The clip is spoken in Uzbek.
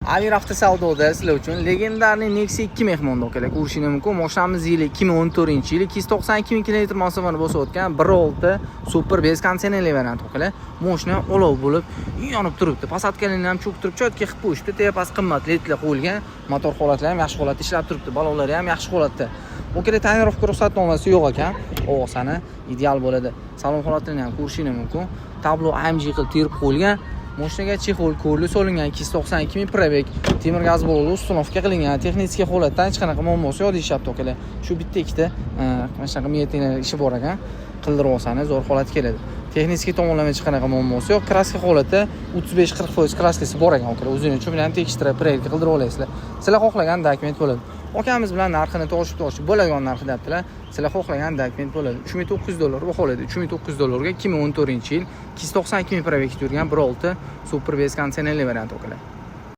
Amir avtosavdoda sizlar uchun legendarniy Nexia 2 mehmonda akalar ko'rishingiz mumkin. Mashinamiz yili 2014-yil 292 ming kilometr masofani bosib o'tgan 1.6 super bez konditsionerli variant akalar. Mashina olov bo'lib yonib turibdi. Pasatkalarini ham cho'kib turib, cho'tga qilib qo'yishdi. Tepasi qimmat ledlar qo'yilgan. Motor holatlari ham yaxshi holatda ishlab turibdi. Balonlari ham yaxshi holatda. Okalar tonirovka ruxsatnomasi yo'q ekan. Ovosani ideal bo'ladi. Salon holatini ham ko'rishingiz mumkin. Tablo AMG qilib terib qo'yilgan. Mashinaga chexol ko'rli solingan 292 ming probeg, temir gaz bo'ldi, ustunovka qilingan, texnik holatdan hech qanaqa muammosi yo'q deyishyapti akalar. Shu bitta ikkita mana shunaqa metina ishi bor ekan. Qildirib olsangiz zo'r holat keladi. Texnik tomonlama hech qanaqa muammosi yo'q. Kraska holati 35-40% kraskasi bor ekan akalar. O'zingiz uchun bilan tekshirib, preyerga qildirib olasizlar. Sizlar xohlagan dokument bo'ladi. Akamiz bilan narxini to'g'rishib bo'ladigan narxi deyaptilar. Sizlar xohlagan dokument bo'ladi. $3900 baholaydi. $3900 ga 2014-yil 292 ming probeg turgan 1.6 super bez konditsionerli variant akalar.